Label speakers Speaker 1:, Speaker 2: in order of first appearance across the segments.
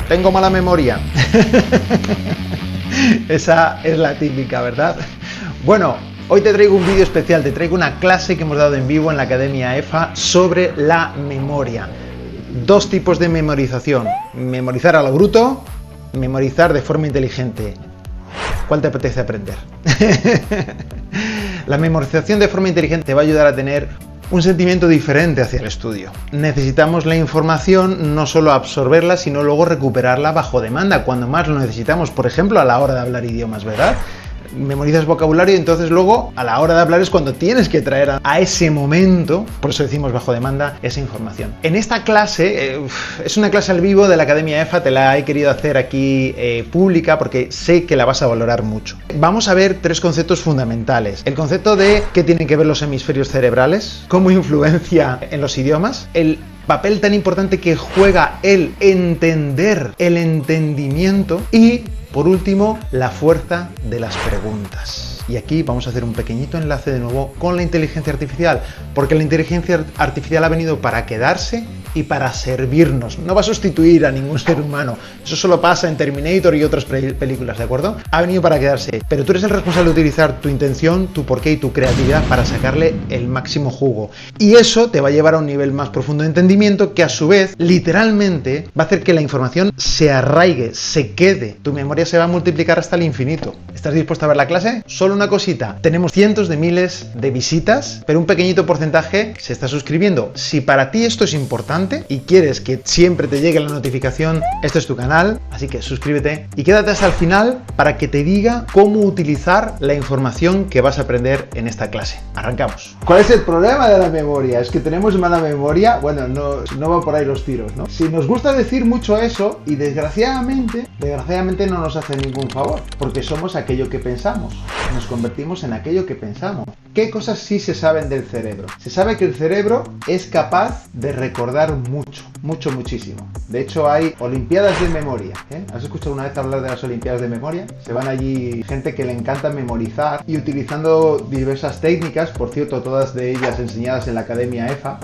Speaker 1: tengo mala memoria. Esa es la típica, ¿verdad? Bueno, hoy te traigo un vídeo especial, te traigo una clase que hemos dado en vivo en la Academia EFA sobre la memoria. Dos tipos de memorización, memorizar a lo bruto, memorizar de forma inteligente. ¿Cuál te apetece aprender? La memorización de forma inteligente te va a ayudar a tener un sentimiento diferente hacia el estudio. Necesitamos la información, no solo absorberla, sino luego recuperarla bajo demanda, cuando más lo necesitamos, por ejemplo, a la hora de hablar idiomas, ¿verdad? Memorizas vocabulario y entonces luego a la hora de hablar es cuando tienes que traer a ese momento, por eso decimos bajo demanda, esa información. En esta clase, es una clase al vivo de la Academia EFA, te la he querido hacer aquí pública porque sé que la vas a valorar mucho. Vamos a ver tres conceptos fundamentales. El concepto de qué tienen que ver los hemisferios cerebrales, cómo influencia en los idiomas, el papel tan importante que juega el entender, el entendimiento y, por último, la fuerza de las preguntas. Y aquí vamos a hacer un pequeñito enlace de nuevo con la inteligencia artificial, porque la inteligencia artificial ha venido para quedarse y para servirnos. No va a sustituir a ningún ser humano. Eso solo pasa en Terminator y otras películas, ¿de acuerdo? Ha venido para quedarse. Pero tú eres el responsable de utilizar tu intención, tu porqué y tu creatividad para sacarle el máximo jugo. Y eso te va a llevar a un nivel más profundo de entendimiento que a su vez, literalmente, va a hacer que la información se arraigue, se quede. Tu memoria se va a multiplicar hasta el infinito. ¿Estás dispuesto a ver la clase? Solo una cosita. Tenemos cientos de miles de visitas, pero un pequeñito porcentaje se está suscribiendo. Si para ti esto es importante y quieres que siempre te llegue la notificación, este es tu canal, así que suscríbete y quédate hasta el final para que te diga cómo utilizar la información que vas a aprender en esta clase. Arrancamos. ¿Cuál es el problema de la memoria? Es que tenemos mala memoria. Bueno, no va por ahí los tiros, ¿no? Si nos gusta decir mucho eso y desgraciadamente no nos hace ningún favor, porque somos aquello que pensamos. Nos convertimos en aquello que pensamos. ¿Qué cosas sí se saben del cerebro? Se sabe que el cerebro es capaz de recordar muchísimo. De hecho, hay olimpiadas de memoria. ¿Has escuchado una vez hablar de las olimpiadas de memoria? Se van allí gente que le encanta memorizar y utilizando diversas técnicas, por cierto, todas de ellas enseñadas en la Academia EFA,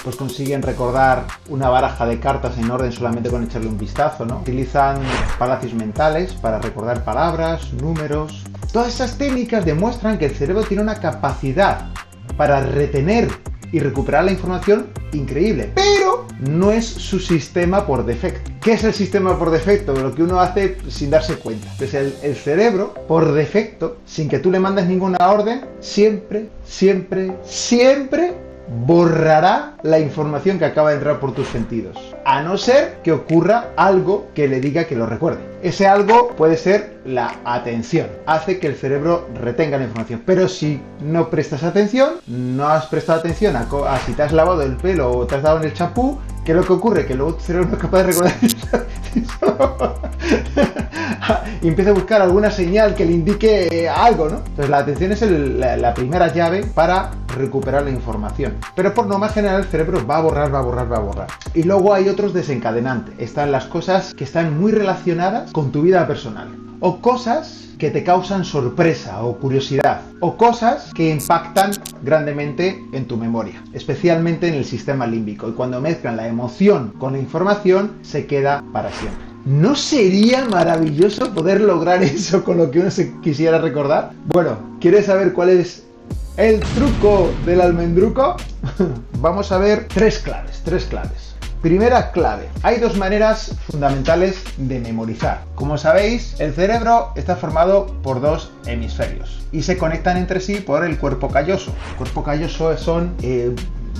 Speaker 1: pues consiguen recordar una baraja de cartas en orden solamente con echarle un vistazo, ¿no? Utilizan palacios mentales para recordar palabras, números. Todas esas técnicas demuestran que el cerebro tiene una capacidad para retener y recuperar la información increíble, pero no es su sistema por defecto. ¿Qué es el sistema por defecto? Lo que uno hace sin darse cuenta. Entonces el cerebro, por defecto, sin que tú le mandes ninguna orden, siempre borrará la información que acaba de entrar por tus sentidos, a no ser que ocurra algo que le diga que lo recuerde. Ese algo puede ser la atención, hace que el cerebro retenga la información. Pero si no prestas atención, no has prestado atención a si te has lavado el pelo o te has dado en el champú, ¿qué es lo que ocurre? Que luego tu cerebro no es capaz de recordar y empieza a buscar alguna señal que le indique algo, ¿no? Entonces la atención es la primera llave para recuperar la información. Pero por norma general el cerebro va a borrar. Y luego hay otros desencadenantes. Están las cosas que están muy relacionadas con tu vida personal. O cosas que te causan sorpresa o curiosidad. O cosas que impactan grandemente en tu memoria. Especialmente en el sistema límbico. Y cuando mezclan la emoción con la información, se queda para siempre. ¿No sería maravilloso poder lograr eso con lo que uno se quisiera recordar? Bueno, ¿quieres saber cuál es el truco del almendruco? Vamos a ver tres claves. Primera clave. Hay dos maneras fundamentales de memorizar. Como sabéis, el cerebro está formado por dos hemisferios y se conectan entre sí por el cuerpo calloso. El cuerpo calloso son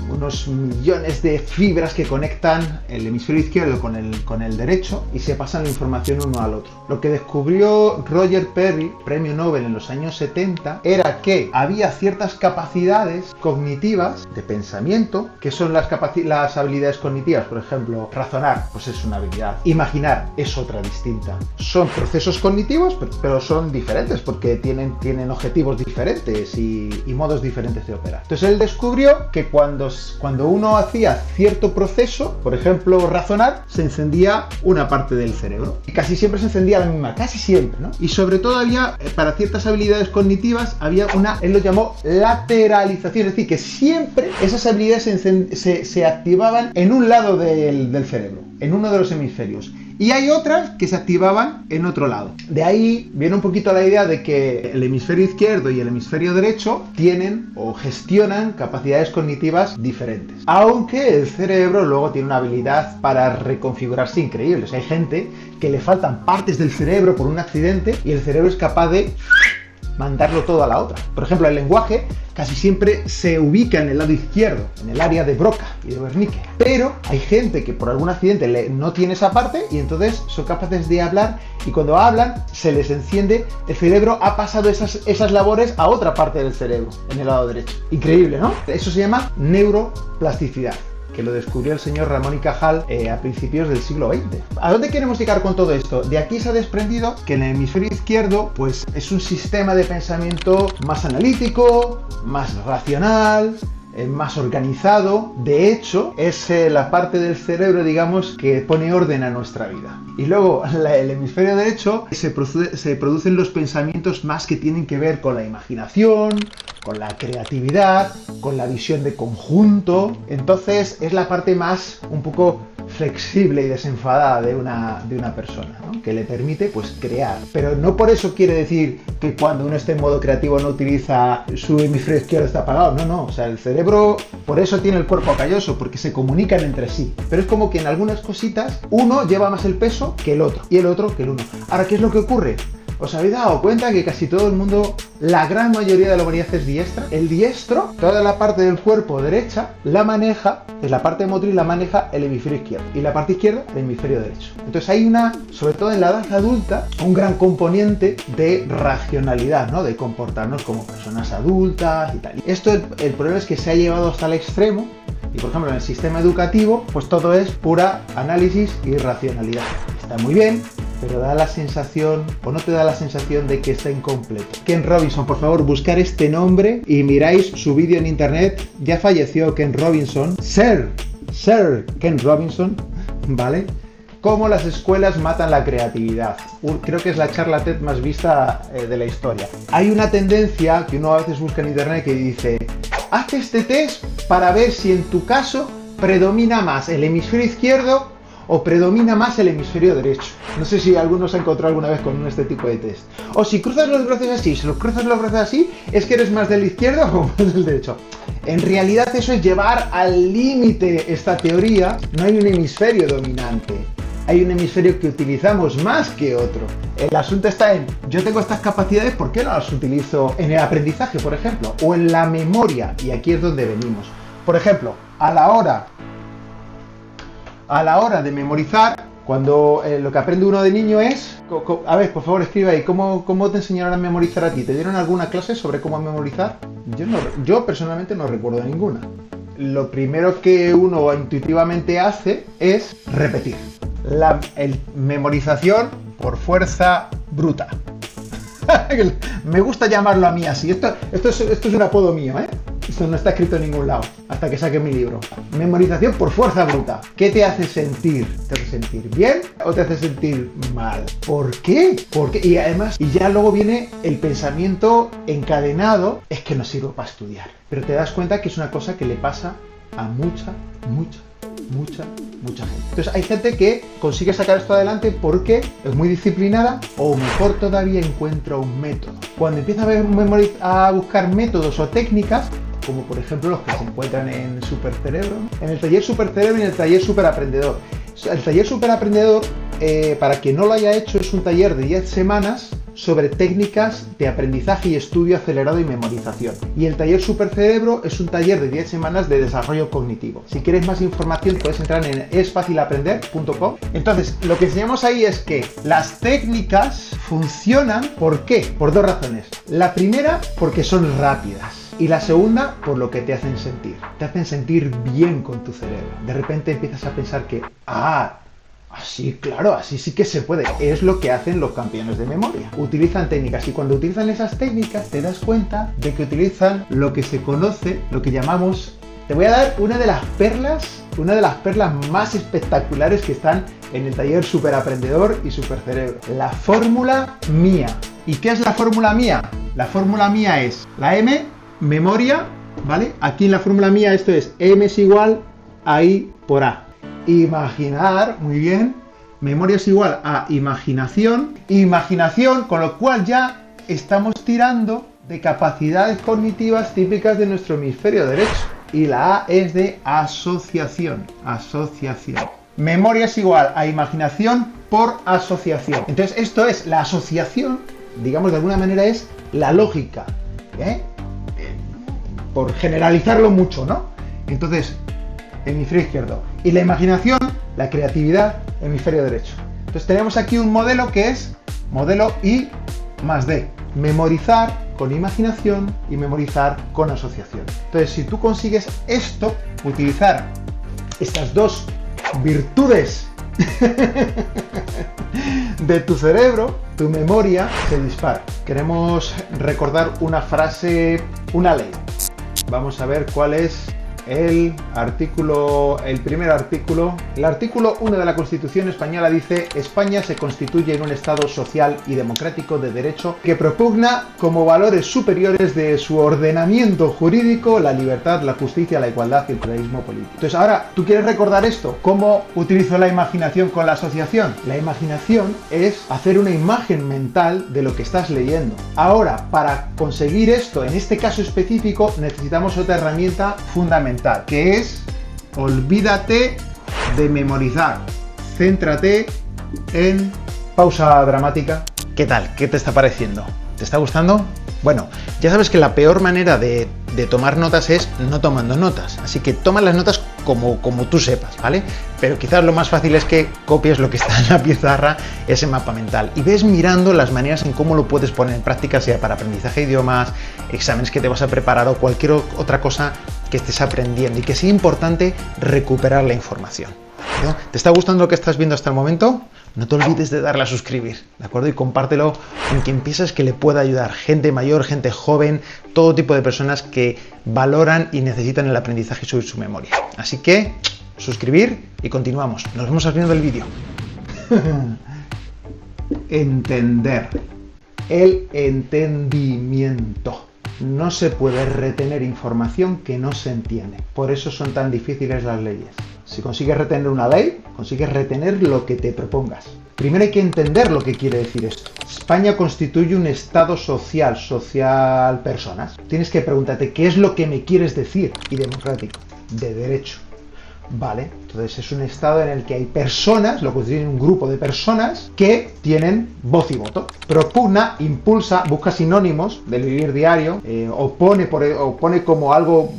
Speaker 1: unos millones de fibras que conectan el hemisferio izquierdo con el derecho y se pasan la información uno al otro. Lo que descubrió Roger Perry, premio Nobel en los años 70, era que había ciertas capacidades cognitivas de pensamiento, que son las habilidades cognitivas. Por ejemplo, razonar, pues es una habilidad. Imaginar es otra distinta. Son procesos cognitivos, pero son diferentes porque tienen objetivos diferentes y modos diferentes de operar. Entonces él descubrió que cuando uno hacía cierto proceso, por ejemplo razonar, se encendía una parte del cerebro y casi siempre se encendía la misma, casi siempre, ¿no? Y sobre todo había, para ciertas habilidades cognitivas, había él lo llamó lateralización, es decir, que siempre esas habilidades se activaban en un lado del cerebro. en uno de los hemisferios. Y hay otras que se activaban en otro lado. De ahí viene un poquito la idea de que el hemisferio izquierdo y el hemisferio derecho tienen o gestionan capacidades cognitivas diferentes. Aunque el cerebro luego tiene una habilidad para reconfigurarse increíble. O sea, hay gente que le faltan partes del cerebro por un accidente y el cerebro es capaz de mandarlo todo a la otra. Por ejemplo, el lenguaje casi siempre se ubica en el lado izquierdo, en el área de Broca y de Wernicke. Pero hay gente que por algún accidente no tiene esa parte y entonces son capaces de hablar y cuando hablan se les enciende, el cerebro ha pasado esas labores a otra parte del cerebro, en el lado derecho. Increíble, ¿no? Eso se llama neuroplasticidad, que lo descubrió el señor Ramón y Cajal a principios del siglo XX. ¿A dónde queremos llegar con todo esto? De aquí se ha desprendido que en el hemisferio izquierdo pues es un sistema de pensamiento más analítico, más racional, más organizado. De hecho, es la parte del cerebro, digamos, que pone orden a nuestra vida. Y luego, el hemisferio derecho se producen los pensamientos más que tienen que ver con la imaginación, con la creatividad, con la visión de conjunto. Entonces, es la parte más un poco flexible y desenfadada de una persona, ¿no? Que le permite pues crear. Pero no por eso quiere decir que cuando uno esté en modo creativo no utiliza su hemisferio izquierdo, está apagado. No. O sea, el cerebro por eso tiene el cuerpo calloso, porque se comunican entre sí. Pero es como que en algunas cositas uno lleva más el peso que el otro y el otro que el uno. Ahora, ¿qué es lo que ocurre? ¿Os habéis dado cuenta que casi todo el mundo, la gran mayoría de la humanidad es diestra? El diestro, toda la parte del cuerpo derecha, la maneja, es la parte motriz la maneja el hemisferio izquierdo y la parte izquierda el hemisferio derecho. Entonces hay sobre todo en la edad adulta, un gran componente de racionalidad, ¿no? De comportarnos como personas adultas y tal. Esto, el problema es que se ha llevado hasta el extremo. Y por ejemplo en el sistema educativo, pues todo es pura análisis y racionalidad. Está muy bien, pero da la sensación, o no te da la sensación de que está incompleto. Ken Robinson, por favor, buscar este nombre y miráis su vídeo en internet. Ya falleció Ken Robinson, Sir Ken Robinson, ¿vale? Cómo las escuelas matan la creatividad. Creo que es la charla TED más vista de la historia. Hay una tendencia que uno a veces busca en internet que dice: haz este test para ver si en tu caso predomina más el hemisferio izquierdo o predomina más el hemisferio derecho. No sé si alguno se ha encontrado alguna vez con este tipo de test. O si cruzas los brazos así, si los cruzas los brazos así, ¿es que eres más del izquierdo o más del derecho? En realidad eso es llevar al límite esta teoría. No hay un hemisferio dominante. Hay un hemisferio que utilizamos más que otro. El asunto está en, yo tengo estas capacidades, ¿por qué no las utilizo en el aprendizaje, por ejemplo? O en la memoria, y aquí es donde venimos. Por ejemplo, a la hora de memorizar, cuando lo que aprende uno de niño es... A ver, por favor, escribe ahí, ¿cómo te enseñaron a memorizar a ti? ¿Te dieron alguna clase sobre cómo memorizar? Yo personalmente no recuerdo ninguna. Lo primero que uno intuitivamente hace es repetir. Memorización por fuerza bruta. Me gusta llamarlo a mí así. Esto es un apodo mío, ¿eh? Esto no está escrito en ningún lado, hasta que saque mi libro. Memorización por fuerza bruta. ¿Qué te hace sentir? ¿Te hace sentir bien o te hace sentir mal? ¿Por qué? Y además, y ya luego viene el pensamiento encadenado, es que no sirvo para estudiar. Pero te das cuenta que es una cosa que le pasa a mucha gente. Entonces hay gente que consigue sacar esto adelante porque es muy disciplinada o mejor todavía encuentra un método. Cuando empieza a buscar métodos o técnicas, como por ejemplo los que se encuentran en Supercerebro, en el taller Supercerebro y en el taller Superaprendedor. El taller Superaprendedor, para quien no lo haya hecho, es un taller de 10 semanas sobre técnicas de aprendizaje y estudio acelerado y memorización. Y el taller Supercerebro es un taller de 10 semanas de desarrollo cognitivo. Si quieres más información puedes entrar en esfacilaprender.com. Entonces, lo que enseñamos ahí es que las técnicas funcionan, ¿por qué? Por dos razones. La primera, porque son rápidas. Y la segunda, por lo que te hacen sentir. Te hacen sentir bien con tu cerebro. De repente empiezas a pensar que, así, claro, así sí que se puede. Es lo que hacen los campeones de memoria. Utilizan técnicas y cuando utilizan esas técnicas te das cuenta de que utilizan lo que se conoce, lo que llamamos... Te voy a dar una de las perlas más espectaculares que están en el taller Superaprendedor y Supercerebro. La fórmula mía. ¿Y qué es la fórmula mía? La fórmula mía es la M, memoria, ¿vale? Aquí en la fórmula mía esto es M es igual a I por A. imaginar, muy bien. Memoria es igual a imaginación. Imaginación, con lo cual ya estamos tirando de capacidades cognitivas típicas de nuestro hemisferio derecho. Y la A es de asociación. Asociación. Memoria es igual a imaginación por asociación. Entonces, esto es la asociación, digamos de alguna manera, es la lógica. Por generalizarlo mucho, ¿no? Entonces, hemisferio izquierdo. Y la imaginación, la creatividad, hemisferio derecho. Entonces tenemos aquí un modelo que es modelo I más D. Memorizar con imaginación y memorizar con asociación. Entonces, si tú consigues esto, utilizar estas dos virtudes de tu cerebro, tu memoria se dispara. Queremos recordar una frase, una ley. Vamos a ver cuál es el primer artículo. El artículo 1 de la Constitución española dice: España se constituye en un Estado social y democrático de derecho que propugna como valores superiores de su ordenamiento jurídico la libertad, la justicia, la igualdad y el pluralismo político. Entonces, ahora, ¿tú quieres recordar esto? ¿Cómo utilizo la imaginación con la asociación? La imaginación es hacer una imagen mental de lo que estás leyendo. Ahora, para conseguir esto, en este caso específico, necesitamos otra herramienta fundamental, que es: olvídate de memorizar, céntrate en pausa dramática. ¿Qué tal? ¿Qué te está pareciendo? ¿Te está gustando? Bueno, ya sabes que la peor manera de tomar notas es no tomando notas, así que toma las notas como tú sepas, ¿vale? Pero quizás lo más fácil es que copies lo que está en la pizarra, ese mapa mental, y ves mirando las maneras en cómo lo puedes poner en práctica, sea para aprendizaje de idiomas, exámenes que te vas a preparar o cualquier otra cosa que estés aprendiendo, y que sea importante recuperar la información, ¿no? ¿Te está gustando lo que estás viendo hasta el momento? No te olvides de darle a suscribir, ¿de acuerdo? Y compártelo con quien piensas que le pueda ayudar. Gente mayor, gente joven, todo tipo de personas que valoran y necesitan el aprendizaje sobre su memoria. Así que, suscribir y continuamos. Nos vemos al final del vídeo. Entender. El entendimiento. No se puede retener información que no se entiende. Por eso son tan difíciles las leyes. Si consigues retener una ley, consigues retener lo que te propongas. Primero hay que entender lo que quiere decir esto. España constituye un Estado social personas. Tienes que preguntarte qué es lo que me quieres decir, y democrático, de derecho. Vale, entonces es un Estado en el que hay personas, lo constituye un grupo de personas que tienen voz y voto. Propugna, impulsa, busca sinónimos del vivir diario, o pone como algo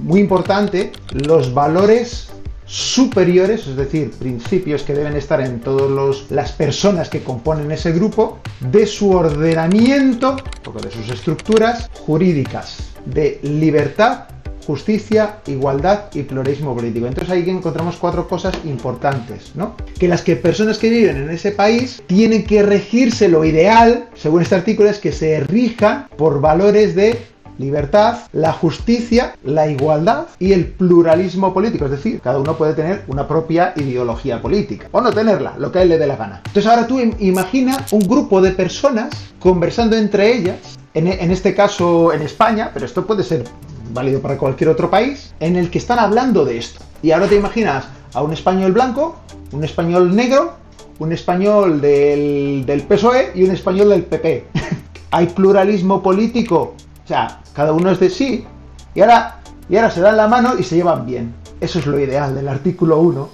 Speaker 1: muy importante los valores superiores, es decir, principios que deben estar en todas las personas que componen ese grupo, de su ordenamiento, o de sus estructuras jurídicas, de libertad, justicia, igualdad y pluralismo político. Entonces ahí encontramos 4 cosas importantes, ¿no? Que las personas que viven en ese país tienen que regirse, lo ideal, según este artículo, es que se rijan por valores de libertad, la justicia, la igualdad y el pluralismo político. Es decir, cada uno puede tener una propia ideología política o no tenerla, lo que a él le dé la gana. Entonces ahora tú imagina un grupo de personas conversando entre ellas, en este caso en España, pero esto puede ser válido para cualquier otro país, en el que están hablando de esto. Y ahora te imaginas a un español blanco, un español negro, un español del PSOE y un español del PP. Hay pluralismo político. O sea, cada uno es de sí, y ahora se dan la mano y se llevan bien. Eso es lo ideal del artículo 1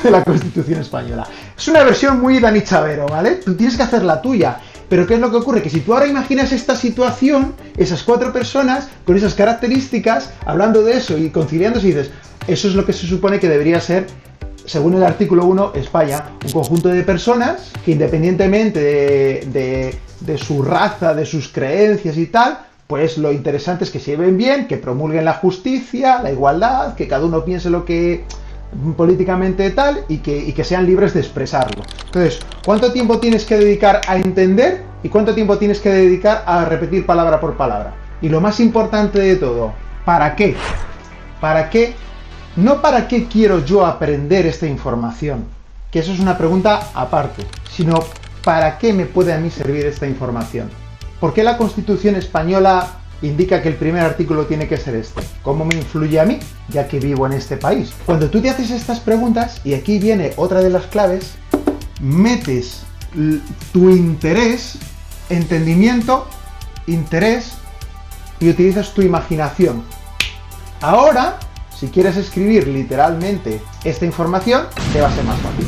Speaker 1: de la Constitución española. Es una versión muy Dani Chavero, ¿vale? Tú tienes que hacer la tuya. Pero ¿qué es lo que ocurre? Que si tú ahora imaginas esta situación, esas 4 personas con esas características, hablando de eso y conciliándose, y dices, eso es lo que se supone que debería ser, según el artículo 1, España, un conjunto de personas que, independientemente de su raza, de sus creencias y tal, pues lo interesante es que se lleven bien, que promulguen la justicia, la igualdad, que cada uno piense lo que políticamente tal, y que sean libres de expresarlo. Entonces, ¿cuánto tiempo tienes que dedicar a entender y cuánto tiempo tienes que dedicar a repetir palabra por palabra? Y lo más importante de todo, ¿para qué? ¿Para qué? No para qué quiero yo aprender esta información, que eso es una pregunta aparte, sino ¿para qué me puede a mí servir esta información? ¿Por qué la Constitución española indica que el primer artículo tiene que ser este. ¿Cómo me influye a mí, ya que vivo en este país? Cuando tú te haces estas preguntas, y aquí viene otra de las claves, metes tu interés, entendimiento, interés, y utilizas tu imaginación. Ahora, si quieres escribir literalmente esta información, te va a ser más fácil.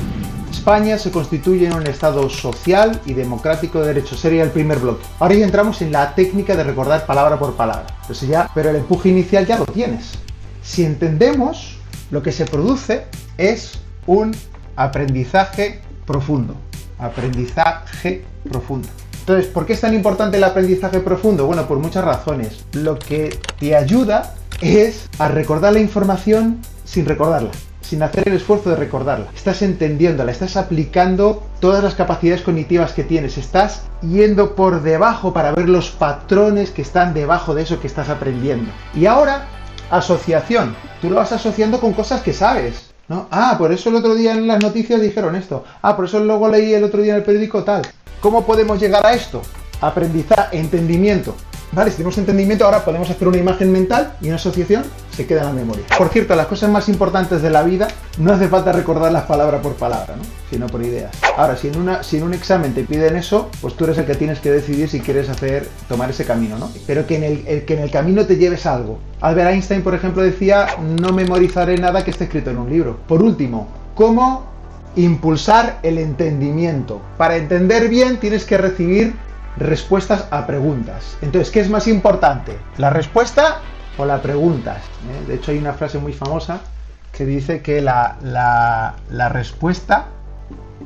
Speaker 1: España se constituye en un Estado social y democrático de derecho. Sería el primer bloque. Ahora ya entramos en la técnica de recordar palabra por palabra. Pero el empuje inicial ya lo tienes. Si entendemos, lo que se produce es un aprendizaje profundo. Aprendizaje profundo. Entonces, ¿por qué es tan importante el aprendizaje profundo? Bueno, por muchas razones. Lo que te ayuda es a recordar la información sin recordarla, sin hacer el esfuerzo de recordarla. Estás entendiéndola, estás aplicando todas las capacidades cognitivas que tienes, estás yendo por debajo para ver los patrones que están debajo de eso que estás aprendiendo. Y ahora, asociación. Tú lo vas asociando con cosas que sabes, ¿no? Ah, por eso el otro día en las noticias dijeron esto. Ah, por eso luego leí el otro día en el periódico tal. ¿Cómo podemos llegar a esto? Aprendizaje, entendimiento. Vale, si tenemos entendimiento, ahora podemos hacer una imagen mental y una asociación se queda en la memoria. Por cierto, las cosas más importantes de la vida no hace falta recordarlas palabra por palabra, ¿no? Sino por ideas. Ahora, si en un examen te piden eso, pues tú eres el que tienes que decidir si quieres tomar ese camino, ¿no? Pero que en el camino te lleves algo. Albert Einstein, por ejemplo, decía, no memorizaré nada que esté escrito en un libro. Por último, ¿cómo impulsar el entendimiento? Para entender bien tienes que recibir respuestas a preguntas. Entonces, ¿qué es más importante? ¿La respuesta o la pregunta? De hecho, hay una frase muy famosa que dice que la respuesta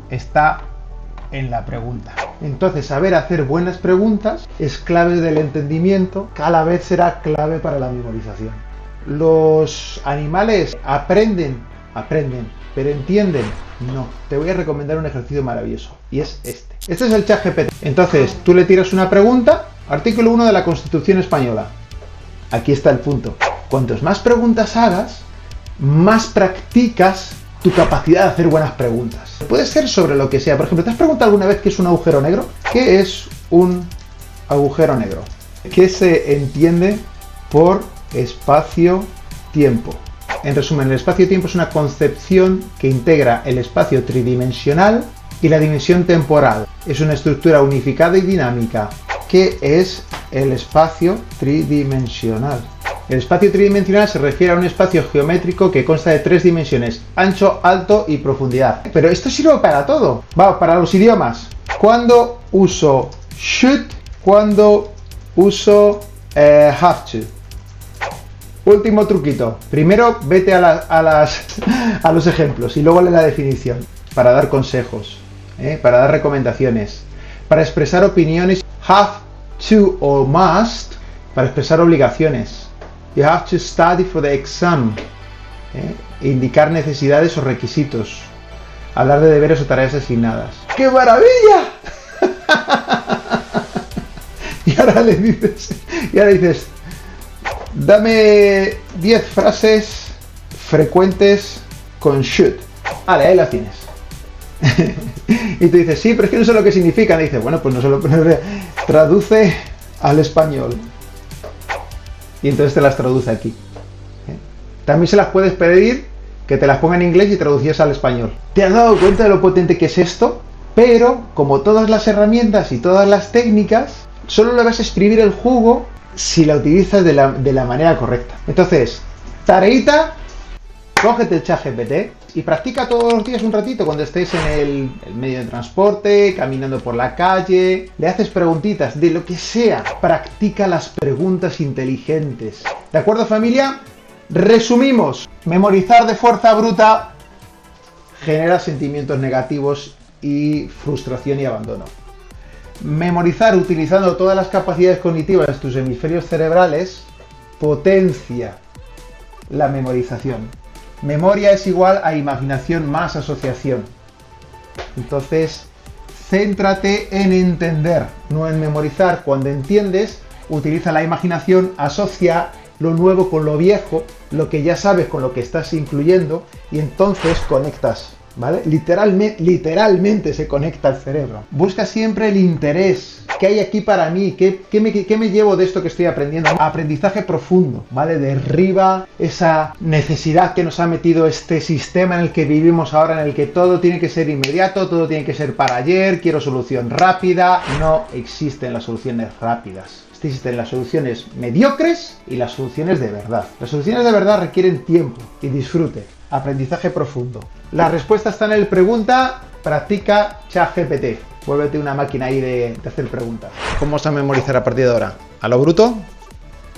Speaker 1: está en la pregunta. Entonces, saber hacer buenas preguntas es clave del entendimiento, cada vez será clave para la memorización. Los animales aprenden, pero entienden, no. Te voy a recomendar un ejercicio maravilloso, y es este. Este es el ChatGPT. Entonces, tú le tiras una pregunta, artículo 1 de la Constitución Española. Aquí está el punto. Cuantos más preguntas hagas, más practicas tu capacidad de hacer buenas preguntas. Puede ser sobre lo que sea. Por ejemplo, ¿te has preguntado alguna vez qué es un agujero negro? ¿Qué es un agujero negro? ¿Qué se entiende por espacio-tiempo? En resumen, el espacio-tiempo es una concepción que integra el espacio tridimensional y la dimensión temporal. Es una estructura unificada y dinámica. ¿Qué es el espacio tridimensional? El espacio tridimensional se refiere a un espacio geométrico que consta de 3 dimensiones: ancho, alto y profundidad. Pero esto sirve para todo. Va, para los idiomas. ¿Cuándo uso should? ¿Cuándo uso have to? Último truquito. Primero vete a los ejemplos y luego lee la definición. Para dar consejos, para dar recomendaciones, para expresar opiniones. Have to o must, para expresar obligaciones. You have to study for the exam. Indicar necesidades o requisitos. Hablar de deberes o tareas asignadas. ¡Qué maravilla! Y ahora dices, dame 10 frases frecuentes con should. Vale, ahí las tienes. Y tú dices, sí, pero es que no sé lo que significan. Y dices, bueno, pues no se lo traduce al español. Y entonces te las traduce aquí. También se las puedes pedir que te las ponga en inglés y traducías al español. ¿Te has dado cuenta de lo potente que es esto? Pero, como todas las herramientas y todas las técnicas, solo le vas a exprimir el jugo si la utilizas de la manera correcta. Entonces, tareita, cógete el ChatGPT y practica todos los días un ratito cuando estés en el medio de transporte, caminando por la calle, le haces preguntitas de lo que sea. Practica las preguntas inteligentes. ¿De acuerdo, familia? Resumimos. Memorizar de fuerza bruta genera sentimientos negativos y frustración y abandono. Memorizar utilizando todas las capacidades cognitivas de tus hemisferios cerebrales potencia la memorización. Memoria es igual a imaginación más asociación. Entonces, céntrate en entender, no en memorizar. Cuando entiendes, utiliza la imaginación, asocia lo nuevo con lo viejo, lo que ya sabes con lo que estás incluyendo, y entonces conectas. ¿vale? Literalmente se conecta al cerebro. Busca siempre el interés. ¿Qué hay aquí para mí? ¿Qué me llevo de esto que estoy aprendiendo? Aprendizaje profundo, ¿vale? Derriba esa necesidad que nos ha metido este sistema en el que vivimos ahora, en el que todo tiene que ser inmediato, todo tiene que ser para ayer, quiero solución rápida. No existen las soluciones rápidas. Existen las soluciones mediocres y las soluciones de verdad. Las soluciones de verdad requieren tiempo y disfrute. Aprendizaje profundo. La respuesta está en el pregunta, practica ChatGPT. Vuélvete una máquina ahí de hacer preguntas. ¿Cómo vas a memorizar a partir de ahora? ¿A lo bruto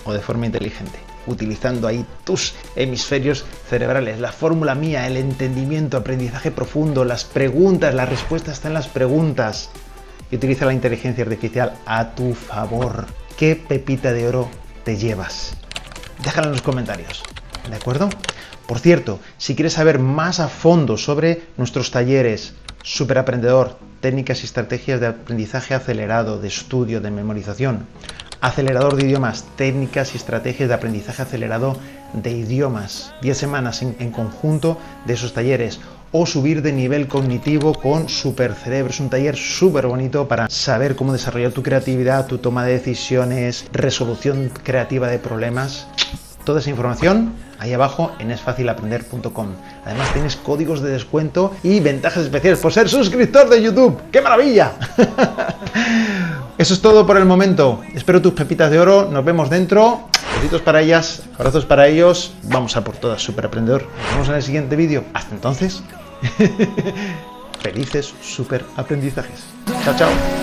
Speaker 1: o de forma inteligente? Utilizando ahí tus hemisferios cerebrales, la fórmula mía, el entendimiento, aprendizaje profundo, las preguntas, la respuesta está en las preguntas. Y utiliza la inteligencia artificial a tu favor. ¿Qué pepita de oro te llevas? Déjala en los comentarios, ¿de acuerdo? Por cierto, si quieres saber más a fondo sobre nuestros talleres Superaprendedor, técnicas y estrategias de aprendizaje acelerado, de estudio, de memorización, acelerador de idiomas, técnicas y estrategias de aprendizaje acelerado de idiomas, 10 semanas en conjunto de esos talleres, o subir de nivel cognitivo con Supercerebro. Es un taller súper bonito para saber cómo desarrollar tu creatividad, tu toma de decisiones, resolución creativa de problemas. Toda esa información ahí abajo en esfacilaprender.com. Además tienes códigos de descuento y ventajas especiales por ser suscriptor de YouTube. ¡Qué maravilla! Eso es todo por el momento. Espero tus pepitas de oro. Nos vemos dentro. Besitos para ellas, abrazos para ellos. Vamos a por todas, Superaprendedor. Nos vemos en el siguiente vídeo. Hasta entonces, felices superaprendizajes. Chao, chao.